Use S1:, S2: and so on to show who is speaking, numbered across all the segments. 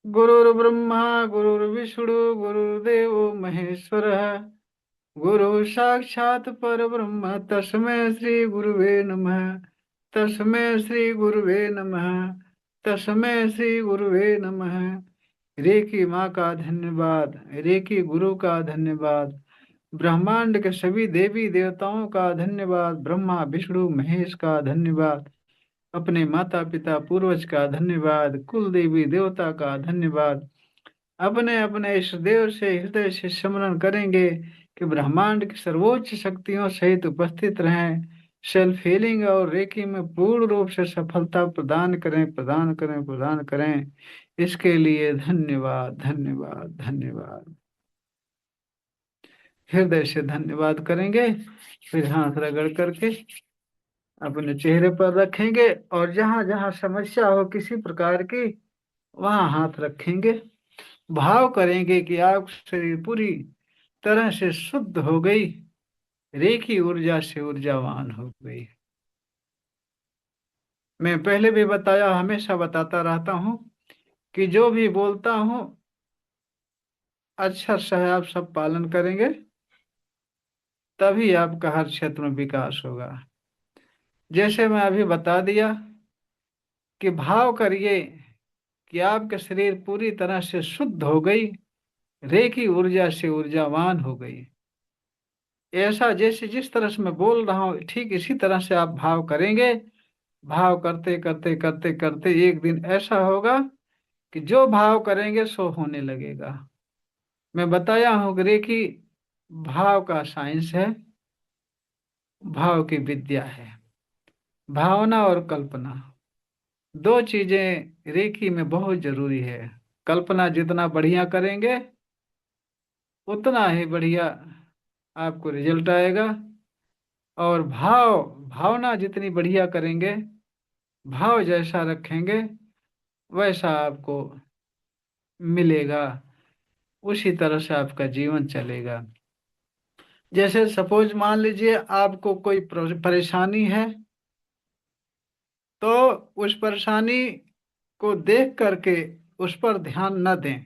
S1: गुरुर्ब्रह्मा गुरुर्विष्णु गुरुर्देव महेश्वरः। गुरु साक्षात् परब्रह्म तस्मै श्री गुरुवे नमः। तस्मै श्री गुरुवे नमः। तस्मै श्री गुरुवे नमः। रे की माँ का धन्यवाद, रे की गुरु का धन्यवाद, ब्रह्मांड के सभी देवी देवताओं का धन्यवाद, ब्रह्मा विष्णु महेश का धन्यवाद, अपने माता पिता पूर्वज का धन्यवाद, कुल देवी देवता का धन्यवाद। अपने अपने इष्ट देव से हृदय से स्मरण करेंगे कि ब्रह्मांड की सर्वोच्च शक्तियों सहित उपस्थित रहें, सेल्फ हीलिंग और रेकी में पूर्ण रूप से सफलता प्रदान करें, प्रदान करें, प्रदान करें। इसके लिए धन्यवाद, धन्यवाद, धन्यवाद। हृदय से धन्यवाद करेंगे, फिर हाथ रगड़ करके अपने चेहरे पर रखेंगे और जहां जहां समस्या हो किसी प्रकार की वहां हाथ रखेंगे। भाव करेंगे कि आप शरीर पूरी तरह से शुद्ध हो गई, रेखी ऊर्जा से ऊर्जावान हो गई। मैं पहले भी बताया, हमेशा बताता रहता हूँ कि जो भी बोलता हूँ अक्षर से आप सब पालन करेंगे, तभी आपका हर क्षेत्र में विकास होगा। जैसे मैं अभी बता दिया कि भाव करिए कि आपका शरीर पूरी तरह से शुद्ध हो गई, रेखी ऊर्जा से ऊर्जावान हो गई। ऐसा जैसे जिस तरह से मैं बोल रहा हूँ ठीक इसी तरह से आप भाव करेंगे। भाव करते करते करते करते एक दिन ऐसा होगा कि जो भाव करेंगे सो होने लगेगा। मैं बताया हूँ कि रेखी भाव का साइंस है, भाव की विद्या है। भावना और कल्पना दो चीजें रेखी में बहुत जरूरी है। कल्पना जितना बढ़िया करेंगे उतना ही बढ़िया आपको रिजल्ट आएगा, और भावना जितनी बढ़िया करेंगे, भाव जैसा रखेंगे वैसा आपको मिलेगा, उसी तरह से आपका जीवन चलेगा। जैसे सपोज मान लीजिए आपको कोई परेशानी है, तो उस परेशानी को देख करके उस पर ध्यान न दें,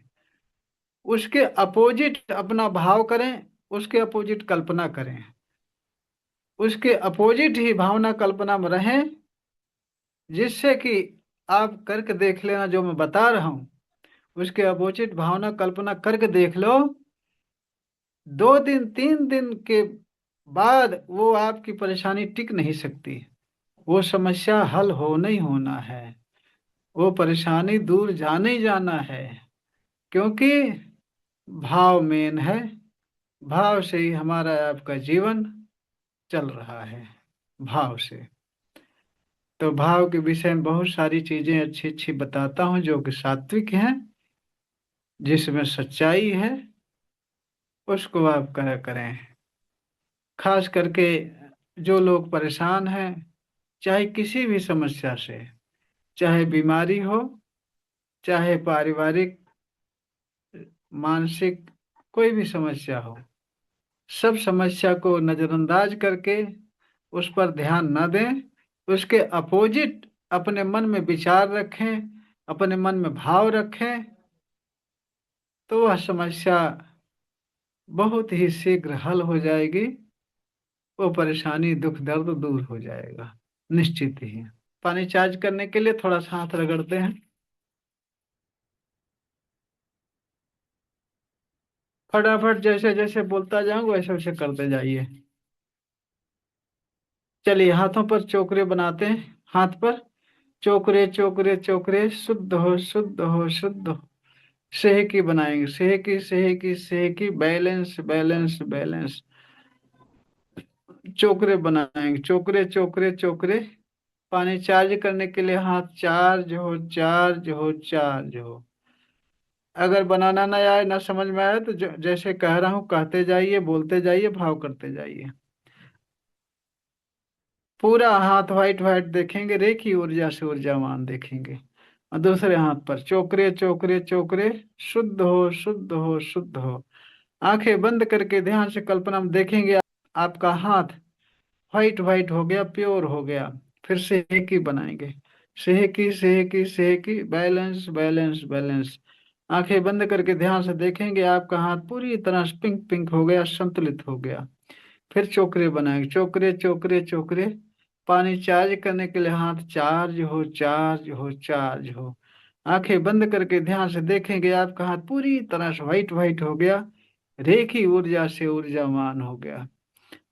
S1: उसके अपोजिट अपना भाव करें, उसके अपोजिट कल्पना करें, उसके अपोजिट ही भावना कल्पना में रहें, जिससे कि आप करके देख लेना जो मैं बता रहा हूँ, उसके अपोजिट भावना कल्पना करके देख लो। 2 दिन 3 दिन के बाद वो आपकी परेशानी टिक नहीं सकती, वो समस्या हल होना ही होना है, वो परेशानी दूर जाने ही जाना है। क्योंकि भाव मेन है, भाव से ही हमारा आपका जीवन चल रहा है, भाव से। तो भाव के विषय में बहुत सारी चीजें अच्छी अच्छी बताता हूँ जो कि सात्विक हैं, जिसमें सच्चाई है, उसको आप करा करें। खास करके जो लोग परेशान हैं, चाहे किसी भी समस्या से, चाहे बीमारी हो, चाहे पारिवारिक मानसिक कोई भी समस्या हो, सब समस्या को नजरअंदाज करके उस पर ध्यान न दें, उसके अपोजिट अपने मन में विचार रखें, अपने मन में भाव रखें, तो वह समस्या बहुत ही शीघ्र हल हो जाएगी, वो परेशानी दुख दर्द दूर हो जाएगा निश्चित ही। पानी चार्ज करने के लिए थोड़ा सा हाथ रगड़ते हैं, फटाफट जैसे जैसे बोलता जाऊंगा वैसे वैसे करते जाइए। चलिए हाथों पर चोकरे बनाते हैं, हाथ पर चोकरे चोकरे चोकरे, शुद्ध हो शुद्ध हो शुद्ध हो। सेहकी बनाएंगे, सेहकी सेहकी सेहकी, बैलेंस बैलेंस बैलेंस। चोकरे बनाएंगे, चोकरे चोकरे चोकरे। पानी चार्ज करने के लिए हाथ चार्ज हो चार्ज हो चार्ज हो। अगर बनाना ना आए, ना समझ में आए, तो जैसे कह रहा हूँ कहते जाइए, बोलते जाइए, भाव करते जाइए। पूरा हाथ व्हाइट व्हाइट देखेंगे, रेखी ऊर्जा से ऊर्जावान देखेंगे। और दूसरे हाथ पर चोकरे चोकरे चोकरे, शुद्ध हो शुद्ध हो शुद्ध हो। आंखें बंद करके ध्यान से कल्पना में देखेंगे, आपका हाथ व्हाइट व्हाइट हो गया, प्योर हो गया। फिर सेहकी बनाएंगे, सेहकी सेहकी सेहकी, बैलेंस बैलेंस बैलेंस। आंखें बंद करके ध्यान से देखेंगे, आपका हाथ पूरी तरह से पिंक पिंक हो गया, संतुलित हो गया। फिर चोकरे बनाएंगे, चोकरे चोकरे चोकरे। पानी चार्ज करने के लिए हाथ चार्ज हो, चार्ज हो, चार्ज हो। आंखें बंद करके ध्यान से देखेंगे, आपका हाथ पूरी तरह से व्हाइट व्हाइट हो गया, रेखी ऊर्जा से ऊर्जावान हो गया।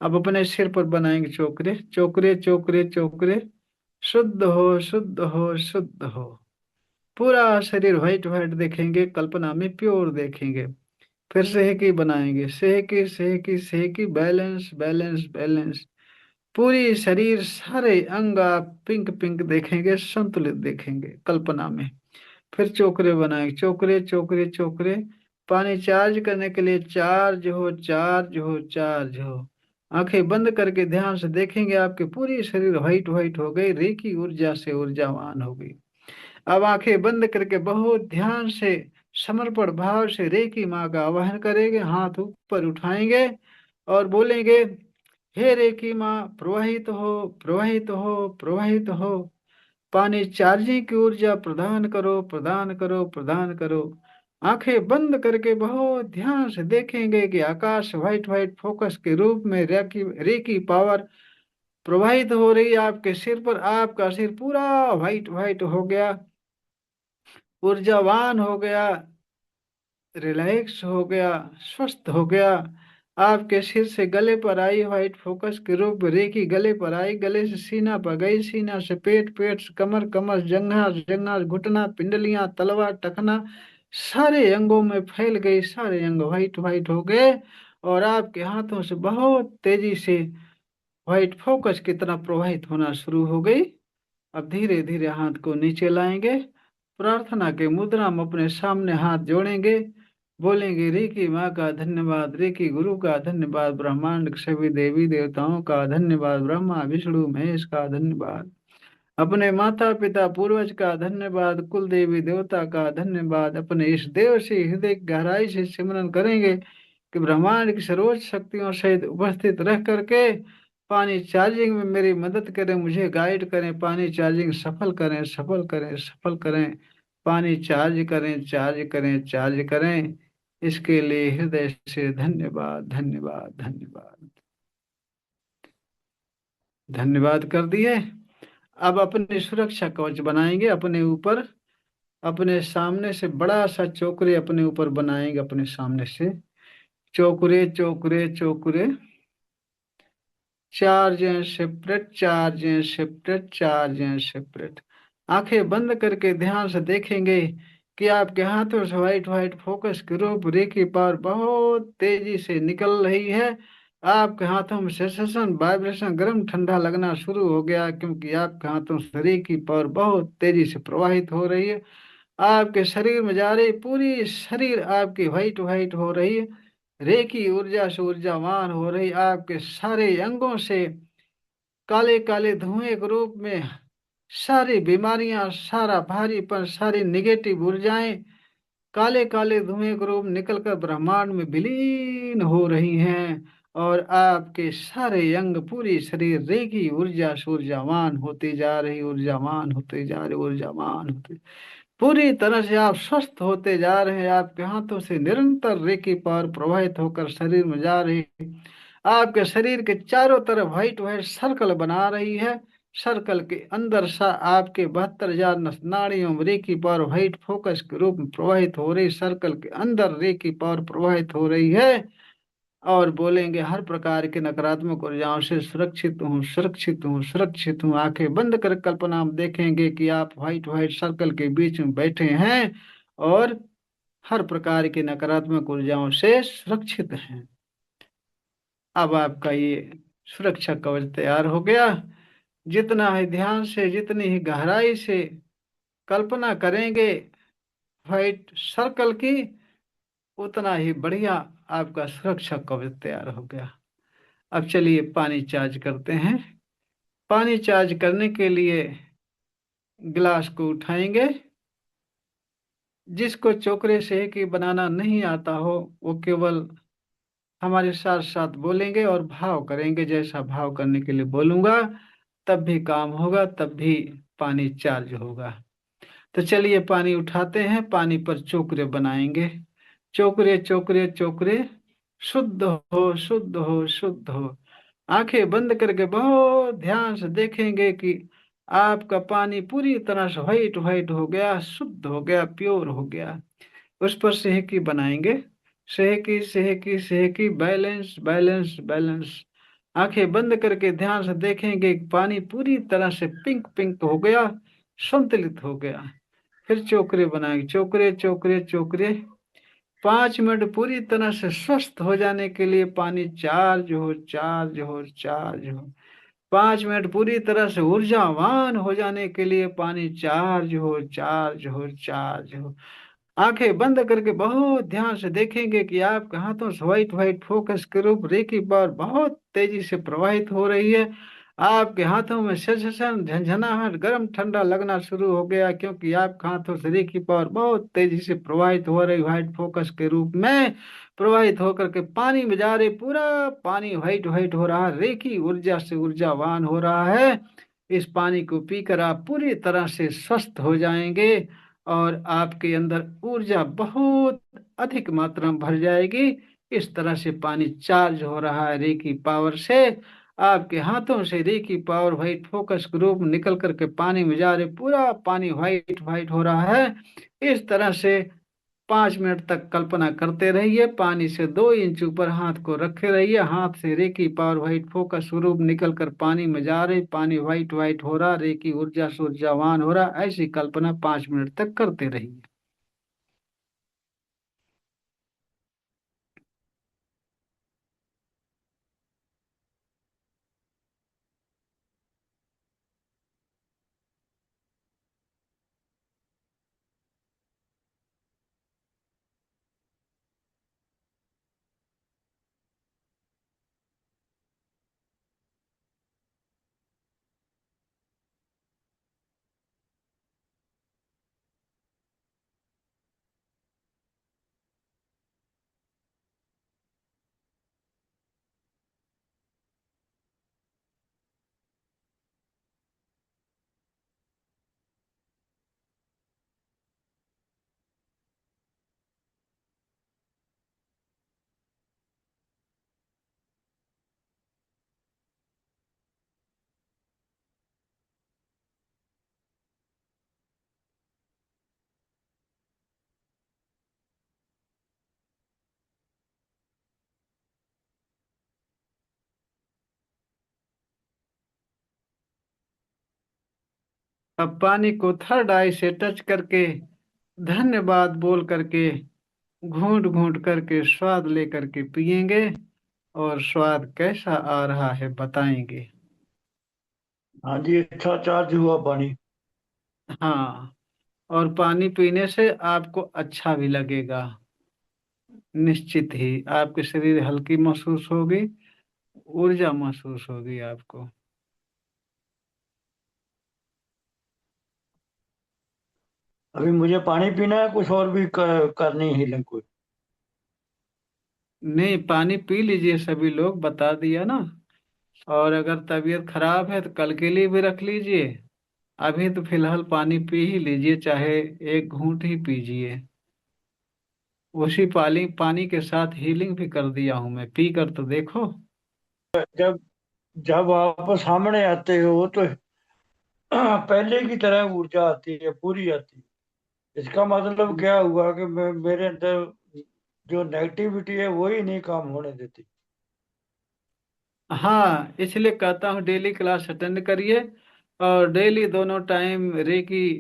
S1: अब अपने सिर पर बनाएंगे चोकरे, चोकरे चोकरे चोकरे। शुद्ध हो, शुद्ध हो, शुद्ध हो। पूरा शरीर व्हाइट व्हाइट देखेंगे, कल्पना में प्योर देखेंगे। फिर सेहकी बनाएंगे, सेहकी सेहकी सेहकी, बैलेंस बैलेंस बैलेंस। पूरी शरीर सारे अंग आप पिंक पिंक देखेंगे, संतुलित देखेंगे कल्पना में। फिर चोकरे बनाएंगे, चोकरे चोकरे चोकरे। पानी चार्ज करने के लिए चार्ज हो, चार्ज हो, चार्ज हो। आंखें बंद करके ध्यान से देखेंगे, आपके पूरी शरीर व्हाइट व्हाइट हो गई, रेखी ऊर्जा से ऊर्जावान हो गई। अब आंखें बंद करके बहुत ध्यान से समर्पण भाव से रेकी माँ का आवाहन करेंगे, हाथ ऊपर उठाएंगे और बोलेंगे, हे रेकी माँ, प्रवाहित हो, प्रवाहित हो, प्रवाहित हो। पानी चार्जिंग की ऊर्जा प्रदान करो, प्रदान करो, प्रदान करो। आंखें बंद करके बहुत ध्यान से देखेंगे कि आकाश व्हाइट व्हाइट फोकस के रूप में रेकी रेकी पावर प्रवाहित हो रही है आपके सिर पर। आपका सिर पूरा व्हाइट व्हाइट हो गया, ऊर्जावान हो गया, रिलैक्स हो गया, स्वस्थ हो गया। आपके सिर से गले पर आई व्हाइट फोकस के रूप में रेखी गले पर आई, गले से सीना पर गई, सीना से पेट, पेट से कमर, कमर जंघा, जंघा घुटना, पिंडलियां, तलवा, टखना, सारे अंगों में फैल गई, सारे अंग व्हाइट व्हाइट हो गए। और आपके हाथों से बहुत तेजी से व्हाइट फोकस की तरह प्रवाहित होना शुरू हो गई। अब धीरे धीरे हाथ को नीचे लाएंगे, प्रार्थना के मुद्रा में अपने सामने हाथ जोड़ेंगे, बोलेंगे, रे की माँ का धन्यवाद, रे की गुरु का धन्यवाद, ब्रह्मांड के सभी देवी देवताओं का धन्यवाद, ब्रह्मा विष्णु महेश का धन्यवाद, अपने माता पिता पूर्वज का धन्यवाद, कुल देवी देवता का धन्यवाद। अपने इस देव से हृदय की गहराई से सिमरन करेंगे कि ब्रह्मांड की सर्वोच्च शक्तियों सहित उपस्थित रह करके पानी चार्जिंग में मेरी मदद करें, मुझे गाइड करें, पानी चार्जिंग सफल करें, सफल करें, सफल करें। पानी चार्ज करें, चार्ज करें, चार्ज करें। इसके लिए हृदय से धन्यवाद, धन्यवाद, धन्यवाद, धन्यवाद कर दिए। अब अपने सुरक्षा कवच बनाएंगे अपने ऊपर, अपने सामने से बड़ा सा चोकरे अपने ऊपर बनाएंगे, अपने सामने से चोकरे चोकरे चोकरे। Charge and separate, charge and separate, charge and separate. आंखें बंद करके ध्यान से देखेंगे कि आपके हाथों से व्हाइट व्हाइट फोकस के रूप रेखी पावर बहुत तेजी से निकल रही है। आपके हाथों में सेंसेशन, वाइब्रेशन, गर्म ठंडा लगना शुरू हो गया, क्योंकि आपके हाथों से रेखी पावर बहुत तेजी से प्रवाहित हो रही है। आपके शरीर में जा रही, पूरी शरीर आपकी व्हाइट व्हाइट हो रही है, रेखी ऊर्जा से ऊर्जावान हो रही। आपके सारे अंगों से काले काले धुएं के रूप में सारी बीमारियां, सारा भारीपन, सारी निगेटिव ऊर्जाएं काले काले धुएं के रूप निकलकर ब्रह्मांड में विलीन हो रही हैं। और आपके सारे अंग, पूरी शरीर रेखी ऊर्जा से ऊर्जावान होती जा रही, ऊर्जावान होते जा रहे, ऊर्जावान होते, पूरी तरह से आप स्वस्थ होते जा रहे हैं। आपके हाथों से निरंतर रेकी पावर प्रवाहित होकर शरीर में जा रही है, आपके शरीर के चारों तरफ व्हाइट व्हाइट सर्कल बना रही है। सर्कल के अंदर सा आपके 72,000 नाड़ियों में रेकी पावर व्हाइट फोकस के रूप में प्रवाहित हो रही, सर्कल के अंदर रेकी पावर प्रवाहित हो रही है। और बोलेंगे, हर प्रकार के नकारात्मक ऊर्जाओं से सुरक्षित हूँ, सुरक्षित हूँ, सुरक्षित हूँ। आंखें बंद कर कल्पना में देखेंगे कि आप व्हाइट व्हाइट सर्कल के बीच में बैठे हैं और हर प्रकार की नकारात्मक ऊर्जाओं से सुरक्षित हैं। अब आपका ये सुरक्षा कवच तैयार हो गया। जितना ही ध्यान से, जितनी ही गहराई से कल्पना करेंगे व्हाइट सर्कल की, उतना ही बढ़िया आपका सुरक्षा कवच तैयार हो गया। अब चलिए पानी चार्ज करते हैं। पानी चार्ज करने के लिए गिलास को उठाएंगे। जिसको चोकरे से की बनाना नहीं आता हो, वो केवल हमारे साथ साथ बोलेंगे और भाव करेंगे। जैसा भाव करने के लिए बोलूंगा तब भी काम होगा, तब भी पानी चार्ज होगा। तो चलिए पानी उठाते हैं, पानी पर चोकरे बनाएंगे। चोकरे चोकरे चोकरे, शुद्ध हो शुद्ध हो शुद्ध हो। आंखें बंद करके बहुत ध्यान से देखेंगे कि आपका पानी पूरी तरह से व्हाइट व्हाइट हो गया, शुद्ध हो गया, प्योर हो गया। उस पर सेहकी बनाएंगे। सेहकी सेहकी सेहकी, बैलेंस बैलेंस बैलेंस। आंखें बंद करके ध्यान से देखेंगे कि पानी पूरी तरह से पिंक पिंक हो गया, संतुलित हो गया। फिर चोकरे बनाएंगे, चोकरे चोकरे चोकरे। 5 मिनट पूरी तरह से स्वस्थ हो जाने के लिए पानी चार्ज हो चार्ज हो चार्ज हो। 5 मिनट पूरी तरह से ऊर्जावान हो जाने के लिए पानी चार्ज हो चार्ज हो चार्ज हो। आंखें बंद करके बहुत ध्यान से देखेंगे कि आपके हाथों से व्हाइट व्हाइट फोकस के रूप रेखी पावर बहुत तेजी से प्रवाहित हो रही है। आपके हाथों में सेंसेशन, झंझनाहट, गर्म ठंडा लगना शुरू हो गया, क्योंकि आपके हाथों से रेखी पावर बहुत तेजी से प्रवाहित हो रही, व्हाइट फोकस के रूप में प्रवाहित होकर के पानी में जा रही। पूरा पानी व्हाइट व्हाइट हो रहा है, रेखी ऊर्जा से ऊर्जावान हो रहा है। इस पानी को पीकर आप पूरी तरह से स्वस्थ हो जाएंगे और आपके अंदर ऊर्जा बहुत अधिक मात्रा में भर जाएगी। इस तरह से पानी चार्ज हो रहा है रेकी पावर से। आपके हाथों से reiki power white focus group निकल करके पानी में जा रहे, पूरा पानी व्हाइट व्हाइट हो रहा है। इस तरह से 5 मिनट तक कल्पना करते रहिए। पानी से 2 इंच ऊपर हाथ को रखे रहिए, हाथ से रेकी पावर व्हाइट फोकस स्वरूप निकल कर पानी में जा रही, पानी व्हाइट व्हाइट हो रहा, रेकी ऊर्जा से ऊर्जावान हो रहा। ऐसी कल्पना 5 मिनट तक करते रहिए। अब पानी को थर्ड आई से टच करके धन्यवाद बोल करके घूंट घूंट करके स्वाद लेकर के पिएंगे, और स्वाद कैसा आ रहा है बताएंगे।
S2: हाँ जी, अच्छा चार्ज हुआ पानी।
S1: हाँ, और पानी पीने से आपको अच्छा भी लगेगा। निश्चित ही आपके शरीर हल्की महसूस होगी, ऊर्जा महसूस होगी आपको।
S2: अभी मुझे पानी पीना है, कुछ और भी करनी है लिंक्विड?
S1: नहीं, पानी पी लीजिए, सभी लोग बता दिया ना। और अगर तबीयत खराब है तो कल के लिए भी रख लीजिए। अभी तो फिलहाल पानी पी ही लीजिए, चाहे एक घूंट ही पीजिए। उसी पानी पानी के साथ हीलिंग भी कर दिया हूं मैं, पी कर तो देखो।
S2: जब जब आप सामने आते हो तो पहले की तरह ऊर्जा आती है, पूरी आती है। इसका मतलब क्या हुआ कि मेरे अंदर जो नेगेटिविटी है वही नहीं काम होने देती।
S1: हाँ, इसलिए कहता हूँ डेली क्लास अटेंड करिए, और डेली दोनों टाइम रेकी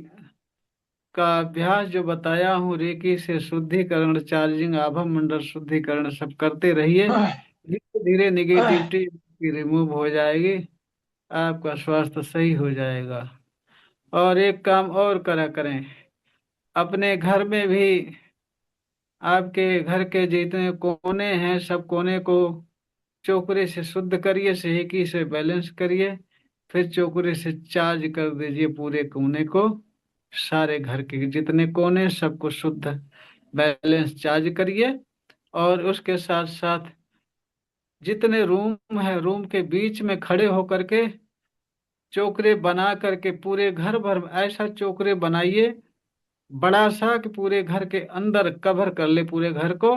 S1: का अभ्यास जो बताया हूँ, रेकी से शुद्धिकरण, चार्जिंग, आभा मंडल शुद्धिकरण सब करते रहिए। धीरे धीरे निगेटिविटी रिमूव हो जाएगी, आपका स्वास्थ्य सही हो जाएगा। और एक काम और करा करें, अपने घर में भी आपके घर के जितने कोने हैं सब कोने को चोकरे से शुद्ध करिए, सेहकी से बैलेंस करिए। फिर चोकरे से चार्ज कर दीजिए पूरे कोने को। सारे घर के जितने कोने सबको शुद्ध बैलेंस चार्ज करिए। और उसके साथ साथ जितने रूम है, रूम के बीच में खड़े होकर के चोकरे बना करके पूरे घर भर में ऐसा चोकरे बनाइए बड़ा सा कि पूरे घर के अंदर कवर कर ले पूरे घर को।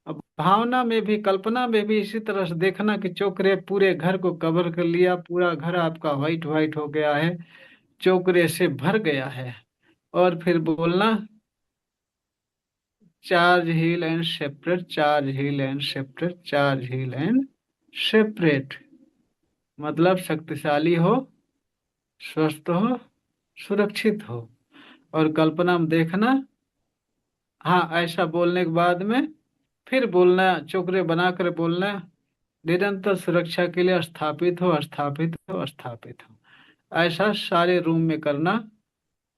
S1: अब भावना में भी, कल्पना में भी इसी तरह से देखना कि चोकरे पूरे घर को कवर कर लिया, पूरा घर आपका व्हाइट व्हाइट हो गया है, चोकरे से भर गया है। और फिर बोलना, charge heal and separate, charge heal and separate, charge heal and separate. मतलब शक्तिशाली हो, स्वस्थ हो, सुरक्षित हो। और कल्पना में देखना। हाँ, ऐसा बोलने के बाद में फिर बोलना, चोकरे बनाकर बोलना, निरंतर सुरक्षा के लिए स्थापित हो, स्थापित हो, स्थापित हो। ऐसा सारे रूम में करना।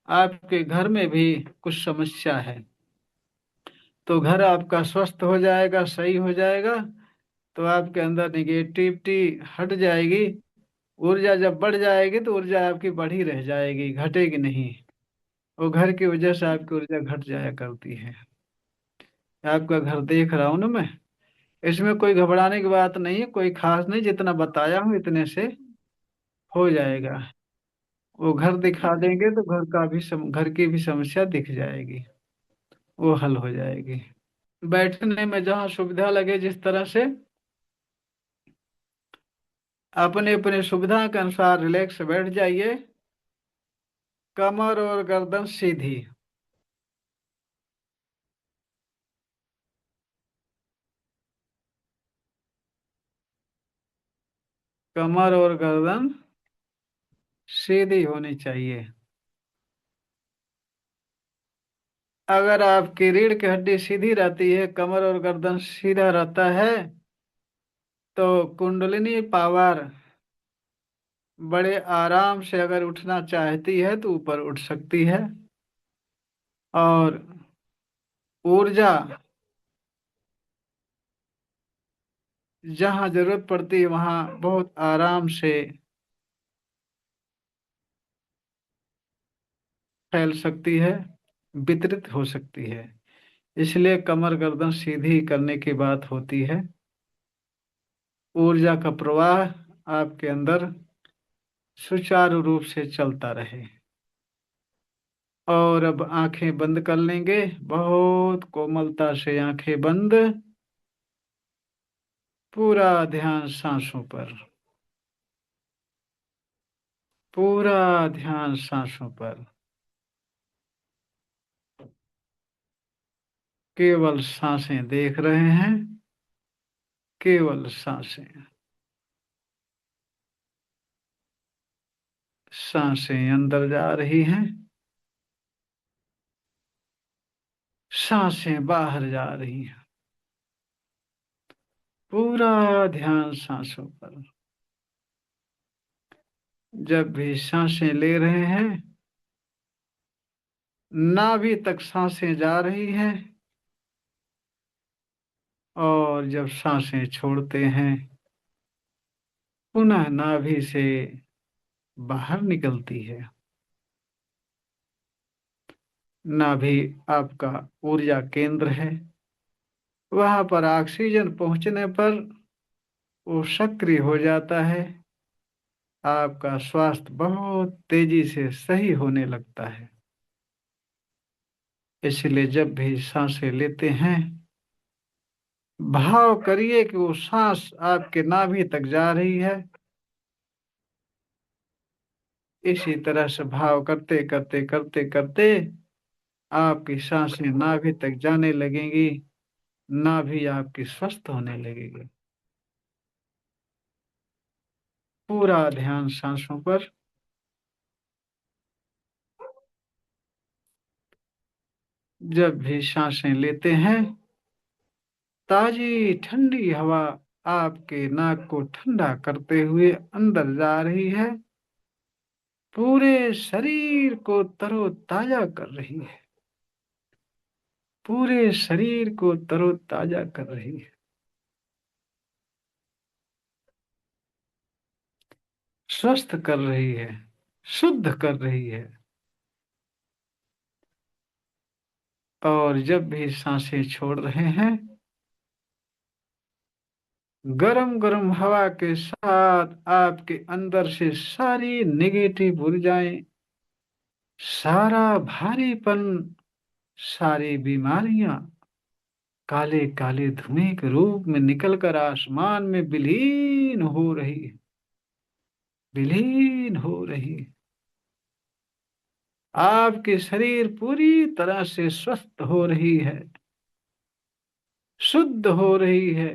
S1: आपके घर में भी कुछ समस्या है तो घर आपका स्वस्थ हो जाएगा, सही हो जाएगा। तो आपके अंदर निगेटिविटी हट जाएगी। ऊर्जा जब बढ़ जाएगी तो ऊर्जा आपकी बढ़ी रह जाएगी, घटेगी नहीं। वो घर की वजह से आपकी ऊर्जा घट जाया करती है। आपका घर देख रहा हूं ना मैं। इसमें कोई घबराने की बात नहीं है, कोई खास नहीं, जितना बताया हूँ इतने से हो जाएगा। वो घर दिखा देंगे तो घर की भी समस्या दिख जाएगी, वो हल हो जाएगी। बैठने में जहाँ सुविधा लगे जिस तरह से, अपने अपने सुविधा के अनुसार रिलैक्स बैठ जाइए। कमर और गर्दन सीधी। कमर और गर्दन सीधी होनी चाहिए। अगर आपकी रीढ़ की हड्डी सीधी रहती है, कमर और गर्दन सीधा रहता है, तो कुंडलिनी पावर बड़े आराम से अगर उठना चाहती है तो ऊपर उठ सकती है। और ऊर्जा जहाँ जरूरत पड़ती है वहां बहुत आराम से फैल सकती है, वितरित हो सकती है। इसलिए कमर गर्दन सीधी करने की बात होती है। ऊर्जा का प्रवाह आपके अंदर सुचारू रूप से चलता रहे। और अब आंखें बंद कर लेंगे, बहुत कोमलता से आंखें बंद। पूरा ध्यान सांसों पर, पूरा ध्यान सांसों पर। केवल सांसें देख रहे हैं, केवल सांसें। सांसें अंदर जा रही हैं, सांसें बाहर जा रही हैं। पूरा ध्यान सांसों पर। जब भी सांसें ले रहे हैं, नाभि तक सांसें जा रही हैं। और जब सांसें छोड़ते हैं, पुनः नाभि से बाहर निकलती है। नाभि आपका ऊर्जा केंद्र है। वहां पर ऑक्सीजन पहुंचने पर वो सक्रिय हो जाता है। आपका स्वास्थ्य बहुत तेजी से सही होने लगता है। इसलिए जब भी सांसें लेते हैं, भाव करिए कि वो सांस आपके नाभि तक जा रही है। इसी तरह से भाव करते करते करते करते आपकी सांसें नाभि तक जाने लगेंगी, नाभि आपकी स्वस्थ होने लगेगी। पूरा ध्यान सांसों पर। जब भी सांसें लेते हैं, ताजी ठंडी हवा आपके नाक को ठंडा करते हुए अंदर जा रही है, पूरे शरीर को तरोताजा कर रही है, पूरे शरीर को तरोताजा कर रही है, स्वस्थ कर रही है, शुद्ध कर रही है। और जब भी सांसें छोड़ रहे हैं, गरम गरम हवा के साथ आपके अंदर से सारी नेगेटिव ऊर्जाएं, सारा भारीपन सारी बीमारियां काले काले धुएं के रूप में निकलकर आसमान में विलीन हो रही है, विलीन हो रही है। आपके शरीर पूरी तरह से स्वस्थ हो रही है, शुद्ध हो रही है,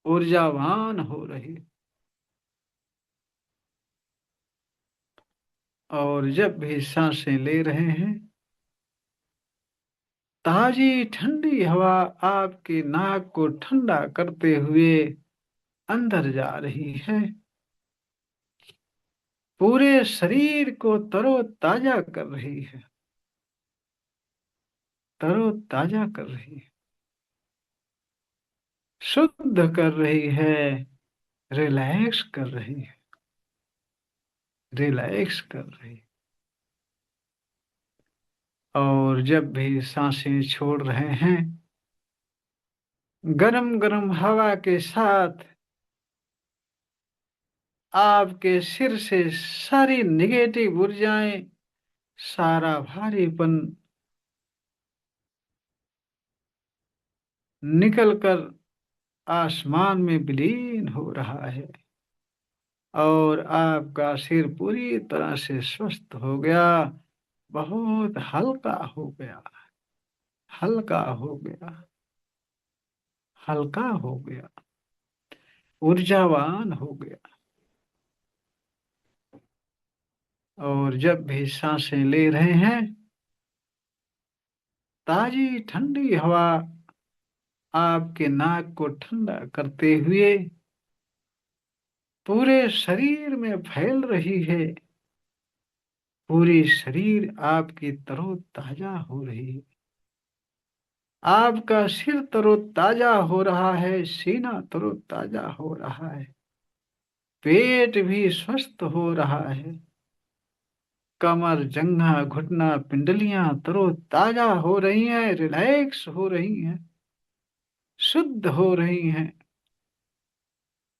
S1: ऊर्जावान हो रही है। और जब भी सांसें ले रहे हैं, ताजी ठंडी हवा आपके नाक को ठंडा करते हुए अंदर जा रही है, पूरे शरीर को तरोताजा कर रही है, तरोताजा कर रही है, शुद्ध कर रही है, रिलैक्स कर रही है, रिलैक्स कर रही है। और जब भी सांसें छोड़ रहे हैं, गरम गरम हवा के साथ आपके सिर से सारी निगेटिव ऊर्जाएं, सारा भारीपन निकलकर आसमान में विलीन हो रहा है, और आपका सिर पूरी तरह से स्वस्थ हो गया, बहुत हल्का हो गया, हल्का हो गया, हल्का हो गया, ऊर्जावान हो गया। और जब भी सांसें ले रहे हैं, ताजी ठंडी हवा आपके नाक को ठंडा करते हुए पूरे शरीर में फैल रही है, पूरी शरीर आपकी तरोताजा हो रही है। आपका सिर तरोताजा हो रहा है, सीना तरोताजा हो रहा है, पेट भी स्वस्थ हो रहा है, कमर, जंघा, घुटना, पिंडलियां तरोताजा हो रही हैं, रिलैक्स हो रही हैं, शुद्ध हो रही हैं,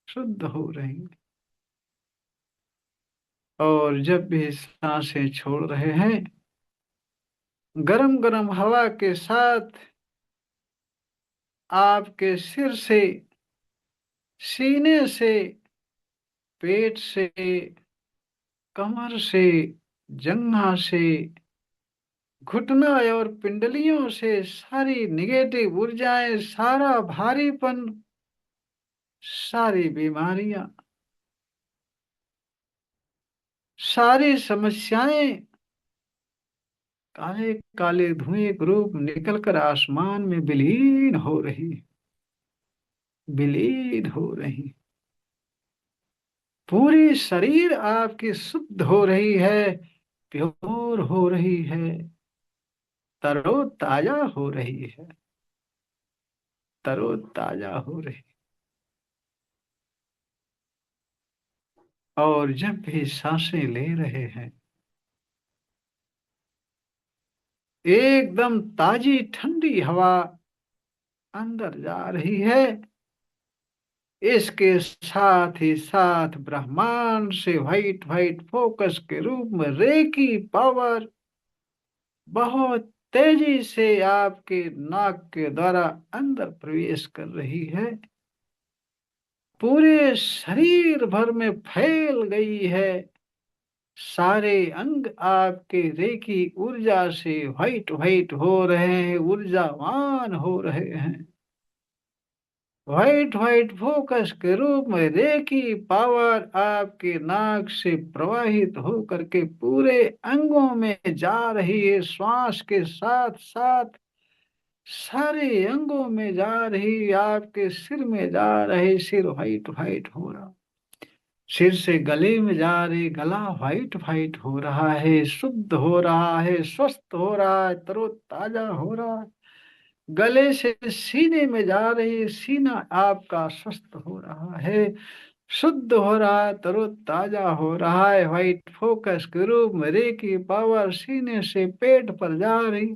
S1: शुद्ध हो रही हैं। और जब भी सांसें छोड़ रहे हैं, गरम गरम हवा के साथ आपके सिर से, सीने से, पेट से, कमर से, जंघा से, घुटना और पिंडलियों से सारी निगेटिव ऊर्जाएं, सारा भारीपन, सारी बीमारियां, सारी समस्याएं काले काले धुएं के रूप निकलकर आसमान में विलीन हो रही, विलीन हो रही। पूरी शरीर आपकी शुद्ध हो रही है, प्योर हो रही है, तरोताजा हो रही है, तरोताजा हो रही। और जब भी सांसें ले रहे हैं, एकदम ताजी ठंडी हवा अंदर जा रही है, इसके साथ ही साथ ब्रह्मांड से व्हाइट व्हाइट फोकस के रूप में रेकी पावर बहुत तेजी से आपके नाक के द्वारा अंदर प्रवेश कर रही है, पूरे शरीर भर में फैल गई है, सारे अंग आपके रेकी ऊर्जा से व्हाइट व्हाइट हो रहे हैं, ऊर्जावान हो रहे हैं। व्हाइट व्हाइट फोकस के रूप में रेकी पावर आपके नाक से प्रवाहित होकर के पूरे अंगों में जा रही है, श्वास के साथ साथ सारे अंगों में जा रही, आपके सिर में जा रहे, सिर व्हाइट व्हाइट हो रहा, सिर से गले में जा रहे, गला व्हाइट व्हाइट हो रहा है, शुद्ध हो रहा है, स्वस्थ हो रहा है, तरोताजा हो रहा है। गले से सीने में जा रही, सीना आपका स्वस्थ हो रहा है, शुद्ध हो रहा है, तरोताजा हो रहा है। व्हाइट फोकस के रूप में रेकी पावर सीने से पेट पर जा रही,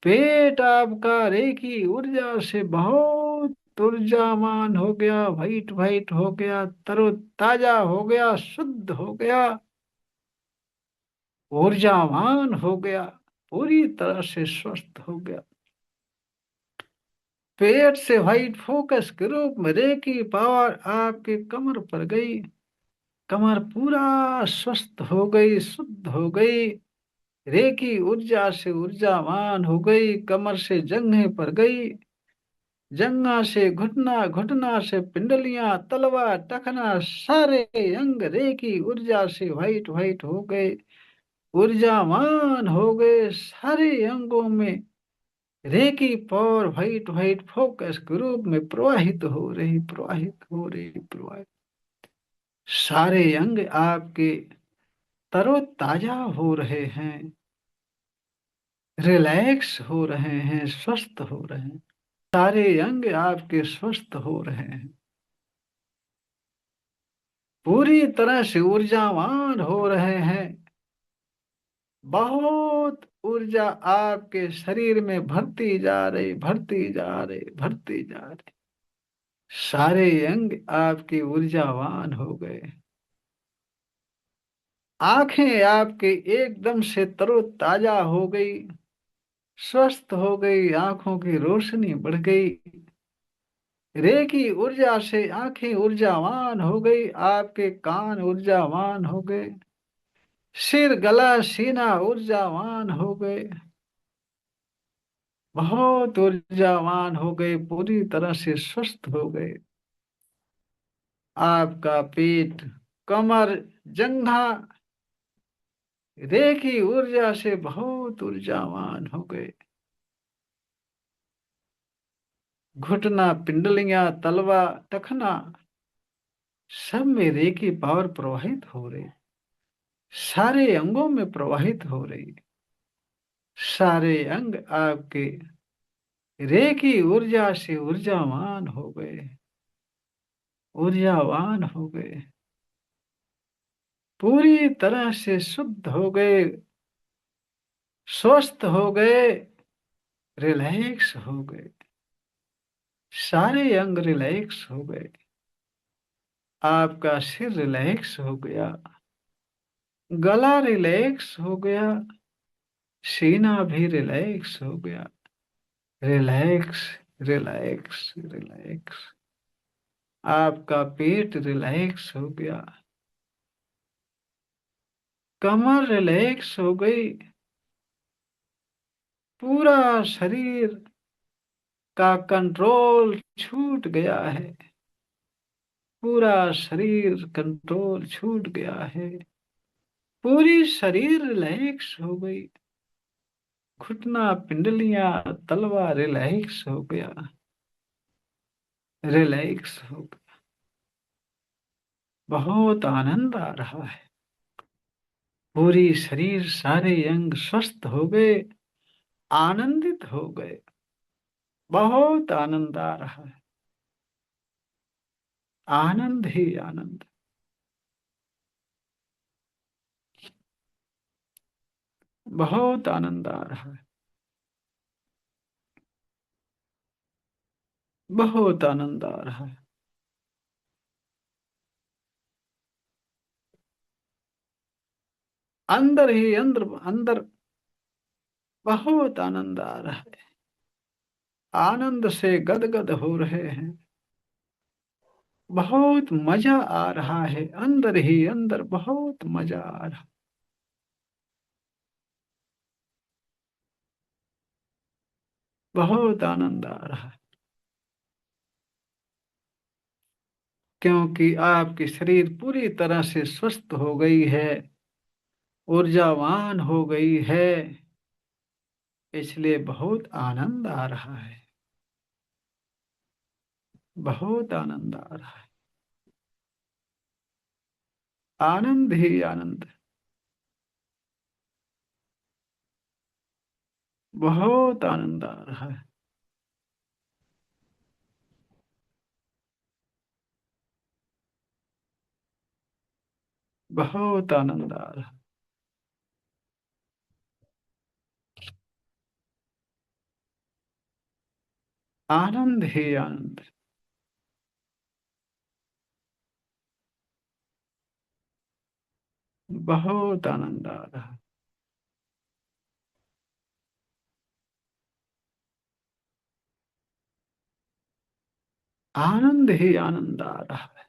S1: पेट आपका रेकी ऊर्जा से बहुत ऊर्जावान हो गया, व्हाइट व्हाइट हो गया, तरोताजा हो गया, शुद्ध हो गया, ऊर्जावान हो गया, पूरी तरह से स्वस्थ हो गया। पेट से व्हाइट फोकस ग्रुप में रे की पावर आपके कमर पर गई। कमर पूरा स्वस्थ हो गई, शुद्ध हो गई। रे की ऊर्जा से ऊर्जावान हो गई, कमर से जंघे पर गई। जंघा से घुटना, घुटना से पिंडलियां, तलवा, टखना, सारे अंग रे की ऊर्जा से व्हाइट व्हाइट हो गए, ऊर्जावान हो गए। सारे अंगों में रे की power white white focus group में प्रवाहित हो रही, प्रवाहित हो रही, प्रवाहित। सारे अंग आपके तरोताजा हो रहे हैं, रिलैक्स हो रहे हैं, स्वस्थ हो रहे हैं। सारे अंग आपके स्वस्थ हो रहे हैं, पूरी तरह से ऊर्जावान हो रहे हैं। बहुत ऊर्जा आपके शरीर में भरती जा रही, भरती जा रही, भरती जा रही। सारे अंग आपके ऊर्जावान हो गए। आंखें आपके एकदम से तरोताजा हो गई, स्वस्थ हो गई, आंखों की रोशनी बढ़ गई। रे की ऊर्जा से आंखें ऊर्जावान हो गई, आपके कान ऊर्जावान हो गए, सिर, गला, सीना ऊर्जावान हो गए, बहुत ऊर्जावान हो गए, पूरी तरह से स्वस्थ हो गए। आपका पेट, कमर, जंघा रे की ऊर्जा से बहुत ऊर्जावान हो गए। घुटना, पिंडलियां, तलवा, टखना सब में रे की पावर प्रवाहित हो रही, सारे अंगों में प्रवाहित हो रही। सारे अंग आपके रे की ऊर्जा से ऊर्जावान हो गए, ऊर्जावान हो गए, पूरी तरह से शुद्ध हो गए, स्वस्थ हो गए, रिलैक्स हो गए। सारे अंग रिलैक्स हो गए। आपका सिर रिलैक्स हो गया, गला रिलैक्स हो गया, सीना भी रिलैक्स हो गया। Relax, relax, relax. आपका पेट रिलैक्स हो गया, कमर रिलैक्स हो गई, पूरा शरीर का कंट्रोल छूट गया है, पूरा शरीर कंट्रोल छूट गया है, पूरी शरीर रिलैक्स हो गई। घुटना, पिंडलियां, तलवा रिलैक्स हो गया, रिलैक्स हो गया। बहुत आनंद आ रहा है, पूरी शरीर, सारे अंग स्वस्थ हो गए, आनंदित हो गए। बहुत आनंद आ रहा है, आनंद ही आनंद। बहुत आनंद आ रहा है, बहुत आनंद आ रहा है। अंदर ही अंदर, अंदर बहुत आनंद आ रहा है, आनंद से गदगद हो रहे हैं। बहुत मजा आ रहा है, अंदर ही अंदर बहुत मजा आ रहा, बहुत आनंद आ रहा है। क्योंकि आपकी शरीर पूरी तरह से स्वस्थ हो गई है, ऊर्जावान हो गई है, इसलिए बहुत आनंद आ रहा है, बहुत आनंद आ रहा है। आनंद ही आनंद, बहुत आनंद आ रहा है, बहुत आनंद आ रहा है। आनंद ही आनंद, बहुत आनंद आ रहा है। आनंद ही आनंद आ रहा है।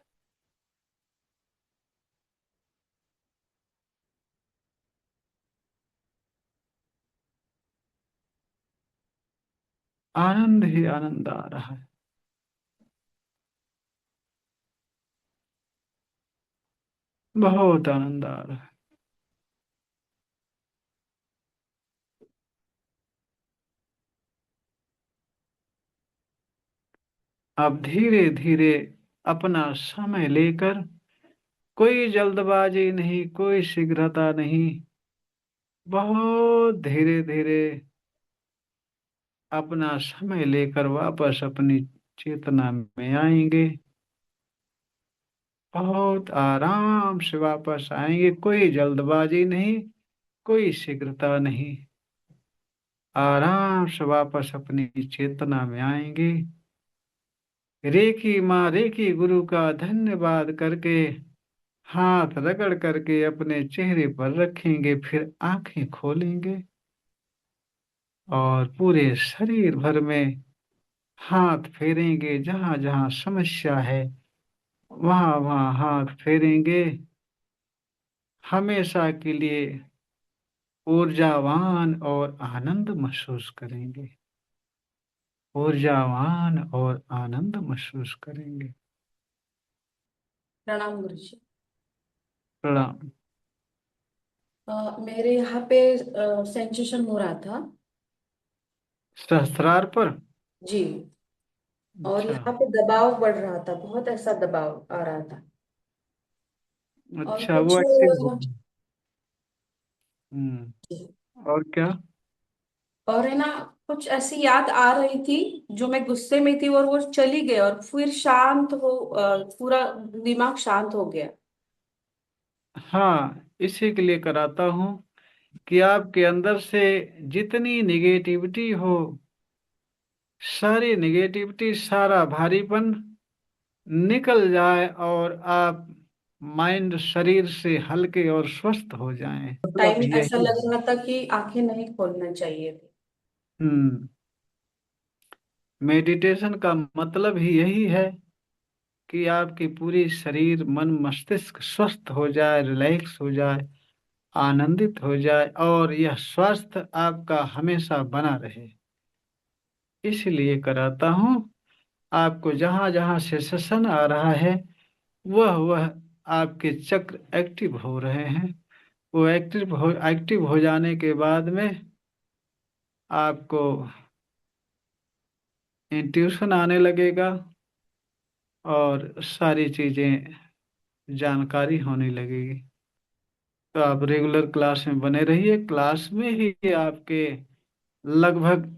S1: आनंद ही आनंद आ रहा है। बहुत आनंद आ रहा है। अब धीरे धीरे अपना समय लेकर, कोई जल्दबाजी नहीं, कोई शीघ्रता नहीं, बहुत धीरे धीरे अपना समय लेकर वापस अपनी चेतना में आएंगे। बहुत आराम से वापस आएंगे, कोई जल्दबाजी नहीं, कोई शीघ्रता नहीं। आराम से वापस अपनी चेतना में आएंगे। रेकी माँ रेकी गुरु का धन्यवाद करके, हाथ रगड़ करके अपने चेहरे पर रखेंगे, फिर आंखें खोलेंगे और पूरे शरीर भर में हाथ फेरेंगे। जहां जहां समस्या है वहां वहां हाथ फेरेंगे। हमेशा के लिए ऊर्जावान और आनंद महसूस करेंगे। ऊर्जावान और आनंद महसूस करेंगे।
S3: प्रणाम गुरुजी।
S1: प्रणाम।
S3: मेरे यहाँ पे सेंसेशन हो रहा था।
S1: सहस्त्रार पर।
S3: जी। और
S1: अच्छा।
S3: यहाँ पे दबाव बढ़ रहा था, बहुत ऐसा दबाव आ रहा था। और
S1: अच्छा,
S3: कुछ
S1: वो एक्टिव हो। हम्म। और क्या?
S3: और है ना, कुछ ऐसी याद आ रही थी जो मैं गुस्से में थी, और वो चली गई, और फिर शांत हो, पूरा दिमाग शांत हो गया।
S1: हाँ, इसी के लिए कराता हूँ कि आपके अंदर से जितनी निगेटिविटी हो, सारी निगेटिविटी, सारा भारीपन निकल जाए और आप माइंड शरीर से हल्के और स्वस्थ हो जाएं। मतलब
S3: टाइम ऐसा
S1: यही
S3: लग
S1: है।
S3: रहा था कि आंखें नहीं खोलना चाहिए थी।
S1: हम्म। मेडिटेशन का मतलब ही यही है कि आपकी पूरी शरीर मन मस्तिष्क स्वस्थ हो जाए, रिलैक्स हो जाए, आनंदित हो जाए, और यह स्वास्थ्य आपका हमेशा बना रहे। इसलिए कराता हूँ। आपको जहां जहां सेशन आ रहा है, वह आपके चक्र एक्टिव हो रहे हैं। वो एक्टिव हो जाने के बाद में आपको इंट्यूशन आने लगेगा और सारी चीजें जानकारी होने लगेगी। तो आप रेगुलर क्लास में बने रहिए। क्लास में ही आपके लगभग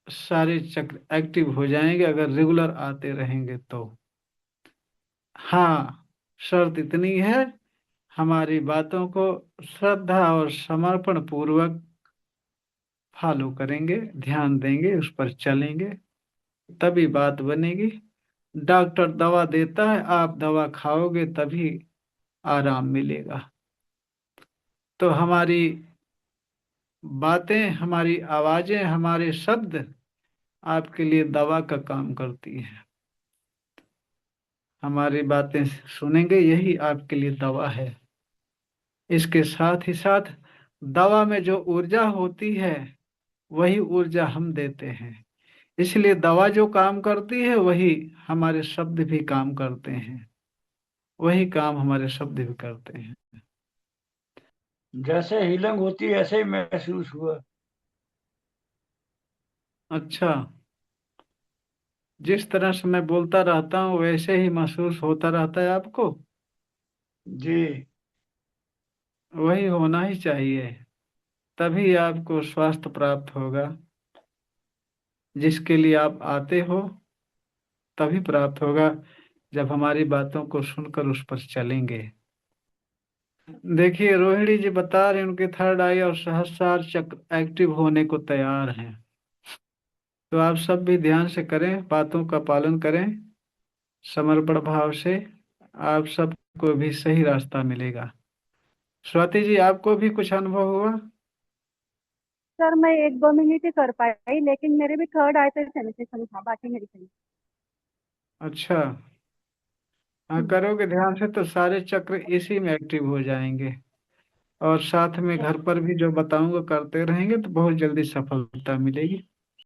S1: सारे चक्र एक्टिव हो जाएंगे अगर रेगुलर आते रहेंगे तो। हाँ, शर्त इतनी है, हमारी बातों को श्रद्धा और समर्पण पूर्वक फॉलो करेंगे, ध्यान देंगे, उस पर चलेंगे, तभी बात बनेगी। डॉक्टर दवा देता है, आप दवा खाओगे तभी आराम मिलेगा। तो हमारी बातें, हमारी आवाजें, हमारे शब्द आपके लिए दवा का काम करती हैं। हमारी बातें सुनेंगे, यही आपके लिए दवा है। इसके साथ ही साथ दवा में जो ऊर्जा होती है, वही ऊर्जा हम देते हैं। इसलिए दवा जो काम करती है, वही हमारे शब्द भी काम करते हैं। वही काम हमारे शब्द भी करते हैं।
S2: जैसे हीलिंग होती है ऐसे ही महसूस हुआ।
S1: अच्छा, जिस तरह से मैं बोलता रहता हूँ वैसे ही महसूस होता रहता है आपको?
S2: जी।
S1: वही होना ही चाहिए, तभी आपको स्वास्थ्य प्राप्त होगा। जिसके लिए आप आते हो तभी प्राप्त होगा, जब हमारी बातों को सुनकर उस पर चलेंगे। देखिए, रोहिणी जी बता रहे हैं उनके थर्ड आई और सहस्रार चक्र एक्टिव होने को तैयार हैं। तो आप सब भी ध्यान से करें, बातों का पालन करें समर्पण भाव से। आप सबको भी सही रास्ता मिलेगा। स्वाति जी, आपको भी कुछ अनुभव हुआ?
S4: सर मैं 1-2 मिनट ही कर पाई, लेकिन मेरे भी थर्ड आए थे, सेंसेशन था, बाकी मेरी सही।
S1: अच्छा। हाँ, करोगे ध्यान से तो सारे चक्र इसी में एक्टिव हो जाएंगे। और साथ में घर पर भी जो बताऊंगा करते रहेंगे तो बहुत जल्दी सफलता मिलेगी।